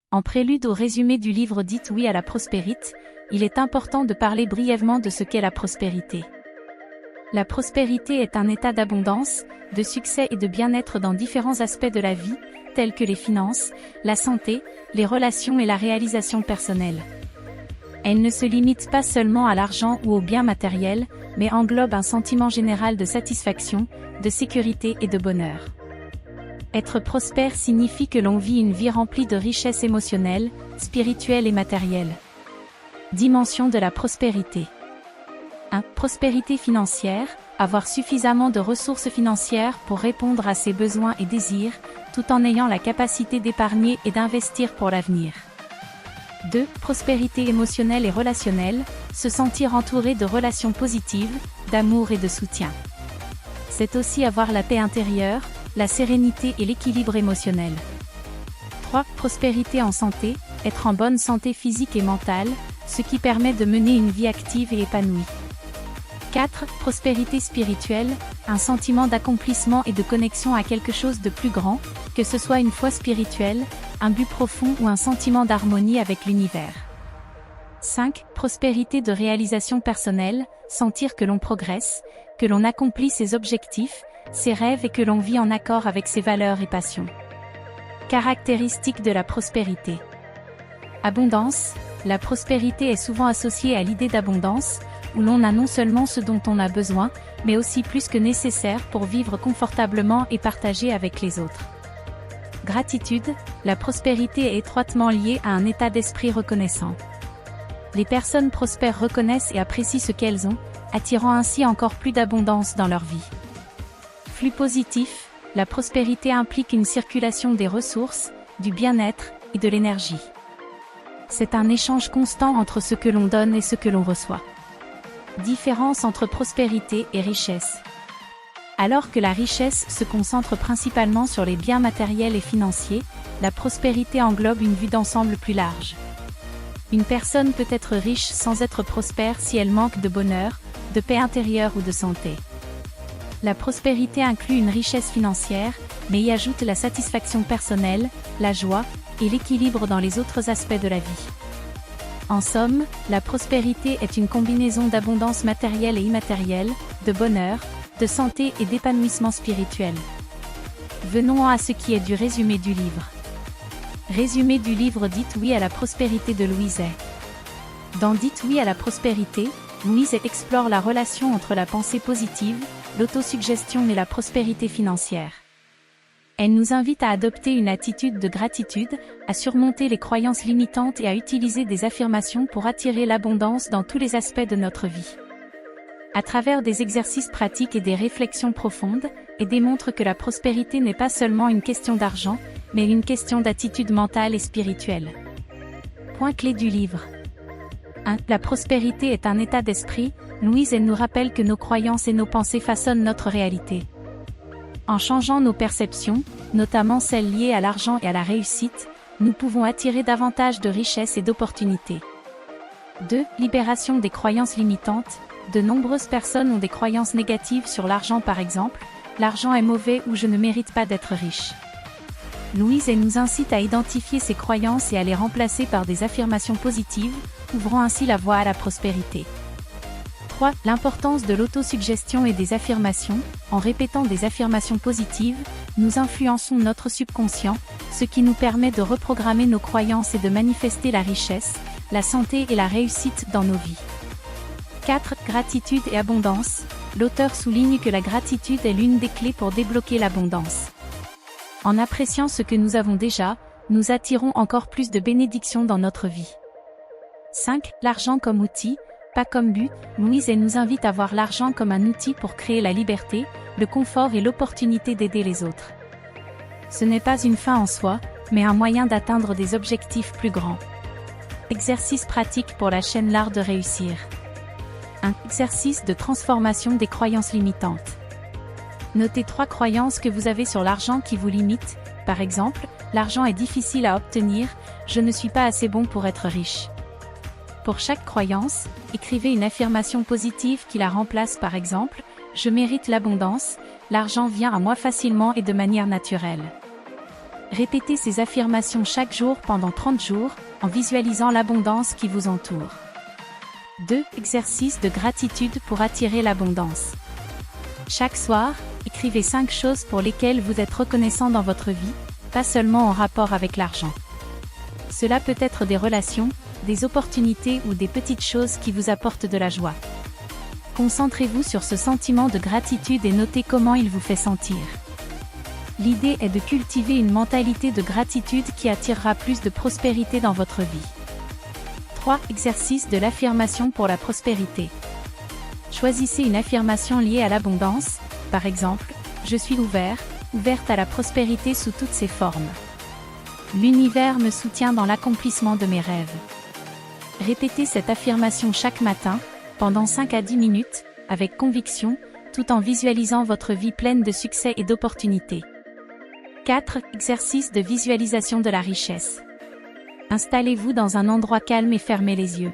En prélude au résumé du livre Dites oui à la prospérité, il est important de parler brièvement de ce qu'est la prospérité. La prospérité est un état d'abondance, de succès et de bien-être dans différents aspects de la vie, tels que les finances, la santé, les relations et la réalisation personnelle. Elle ne se limite pas seulement à l'argent ou aux biens matériels, mais englobe un sentiment général de satisfaction, de sécurité et de bonheur. Être prospère signifie que l'on vit une vie remplie de richesses émotionnelles, spirituelles et matérielles. Dimension de la prospérité. 1. Prospérité financière, avoir suffisamment de ressources financières pour répondre à ses besoins et désirs, tout en ayant la capacité d'épargner et d'investir pour l'avenir. 2. Prospérité émotionnelle et relationnelle, se sentir entouré de relations positives, d'amour et de soutien. C'est aussi avoir la paix intérieure, la sérénité et l'équilibre émotionnel. 3. Prospérité en santé, être en bonne santé physique et mentale, ce qui permet de mener une vie active et épanouie. 4. Prospérité spirituelle, un sentiment d'accomplissement et de connexion à quelque chose de plus grand, que ce soit une foi spirituelle, un but profond ou un sentiment d'harmonie avec l'univers. 5. Prospérité de réalisation personnelle, sentir que l'on progresse, que l'on accomplit ses objectifs, ses rêves et que l'on vit en accord avec ses valeurs et passions. Caractéristiques de la prospérité. Abondance. La prospérité est souvent associée à l'idée d'abondance, où l'on a non seulement ce dont on a besoin, mais aussi plus que nécessaire pour vivre confortablement et partager avec les autres. Gratitude. La prospérité est étroitement liée à un état d'esprit reconnaissant. Les personnes prospères reconnaissent et apprécient ce qu'elles ont, attirant ainsi encore plus d'abondance dans leur vie. Flux positif. La prospérité implique une circulation des ressources, du bien-être et de l'énergie. C'est un échange constant entre ce que l'on donne et ce que l'on reçoit. Différence entre prospérité et richesse. Alors que la richesse se concentre principalement sur les biens matériels et financiers, la prospérité englobe une vue d'ensemble plus large. Une personne peut être riche sans être prospère si elle manque de bonheur, de paix intérieure ou de santé. La prospérité inclut une richesse financière, mais y ajoute la satisfaction personnelle, la joie et l'équilibre dans les autres aspects de la vie. En somme, la prospérité est une combinaison d'abondance matérielle et immatérielle, de bonheur, de santé et d'épanouissement spirituel. Venons à ce qui est du résumé du livre. Résumé du livre Dites oui à la prospérité de Louise Hay. Dans Dites oui à la prospérité, Louise Hay explore la relation entre la pensée positive, l'autosuggestion et la prospérité financière. Elle nous invite à adopter une attitude de gratitude, à surmonter les croyances limitantes et à utiliser des affirmations pour attirer l'abondance dans tous les aspects de notre vie. À travers des exercices pratiques et des réflexions profondes, elle démontre que la prospérité n'est pas seulement une question d'argent, mais une question d'attitude mentale et spirituelle. Point clé du livre. 1. La prospérité est un état d'esprit. Louise Hay nous rappelle que nos croyances et nos pensées façonnent notre réalité. En changeant nos perceptions, notamment celles liées à l'argent et à la réussite, nous pouvons attirer davantage de richesses et d'opportunités. 2. Libération des croyances limitantes. De nombreuses personnes ont des croyances négatives sur l'argent par exemple, l'argent est mauvais ou je ne mérite pas d'être riche. Louise Hay nous incite à identifier ces croyances et à les remplacer par des affirmations positives, ouvrant ainsi la voie à la prospérité. 3. L'importance de l'autosuggestion et des affirmations. En répétant des affirmations positives, nous influençons notre subconscient, ce qui nous permet de reprogrammer nos croyances et de manifester la richesse, la santé et la réussite dans nos vies. 4. Gratitude et abondance. L'auteur souligne que la gratitude est l'une des clés pour débloquer l'abondance. En appréciant ce que nous avons déjà, nous attirons encore plus de bénédictions dans notre vie. 5. L'argent comme outil, pas comme but. Louise Hay nous invite à voir l'argent comme un outil pour créer la liberté, le confort et l'opportunité d'aider les autres. Ce n'est pas une fin en soi, mais un moyen d'atteindre des objectifs plus grands. Exercice pratique pour la chaîne L'Art de réussir. 1. Exercice de transformation des croyances limitantes. Notez 3 croyances que vous avez sur l'argent qui vous limitent. Par exemple, l'argent est difficile à obtenir, je ne suis pas assez bon pour être riche. Pour chaque croyance, écrivez une affirmation positive qui la remplace par exemple, je mérite l'abondance, l'argent vient à moi facilement et de manière naturelle. Répétez ces affirmations chaque jour pendant 30 jours, en visualisant l'abondance qui vous entoure. 2. Exercice de gratitude pour attirer l'abondance. Chaque soir, écrivez 5 choses pour lesquelles vous êtes reconnaissant dans votre vie, pas seulement en rapport avec l'argent. Cela peut être des relations, des opportunités ou des petites choses qui vous apportent de la joie. Concentrez-vous sur ce sentiment de gratitude et notez comment il vous fait sentir. L'idée est de cultiver une mentalité de gratitude qui attirera plus de prospérité dans votre vie. 3. Exercice de l'affirmation pour la prospérité. Choisissez une affirmation liée à l'abondance, par exemple, « Je suis ouverte à la prospérité sous toutes ses formes. L'univers me soutient dans l'accomplissement de mes rêves. » Répétez cette affirmation chaque matin, pendant 5 à 10 minutes, avec conviction, tout en visualisant votre vie pleine de succès et d'opportunités. 4. Exercice de visualisation de la richesse. Installez-vous dans un endroit calme et fermez les yeux.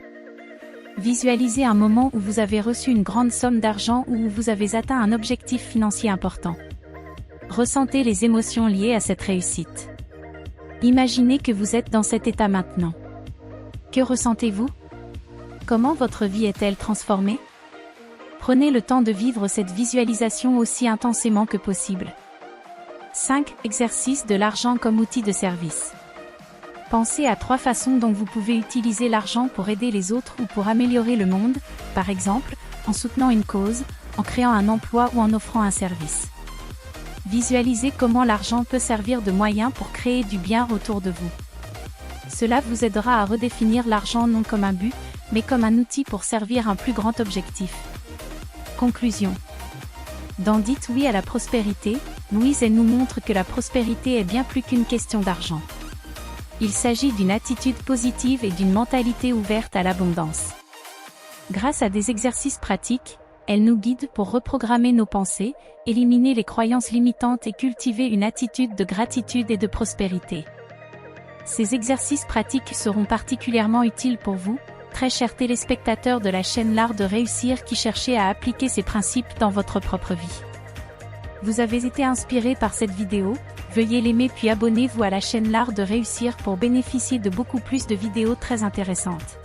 Visualisez un moment où vous avez reçu une grande somme d'argent ou où vous avez atteint un objectif financier important. Ressentez les émotions liées à cette réussite. Imaginez que vous êtes dans cet état maintenant. Que ressentez-vous? Comment votre vie est-elle transformée? Prenez le temps de vivre cette visualisation aussi intensément que possible. 5. Exercice de l'argent comme outil de service. Pensez à 3 façons dont vous pouvez utiliser l'argent pour aider les autres ou pour améliorer le monde, par exemple, en soutenant une cause, en créant un emploi ou en offrant un service. Visualisez comment l'argent peut servir de moyen pour créer du bien autour de vous. Cela vous aidera à redéfinir l'argent non comme un but, mais comme un outil pour servir un plus grand objectif. Conclusion. Dans Dites oui à la prospérité, Louise nous montre que la prospérité est bien plus qu'une question d'argent. Il s'agit d'une attitude positive et d'une mentalité ouverte à l'abondance. Grâce à des exercices pratiques, elle nous guide pour reprogrammer nos pensées, éliminer les croyances limitantes et cultiver une attitude de gratitude et de prospérité. Ces exercices pratiques seront particulièrement utiles pour vous, très chers téléspectateurs de la chaîne L'Art de Réussir qui cherchez à appliquer ces principes dans votre propre vie. Vous avez été inspiré par cette vidéo? Veuillez l'aimer puis abonnez-vous à la chaîne L'Art de Réussir pour bénéficier de beaucoup plus de vidéos très intéressantes.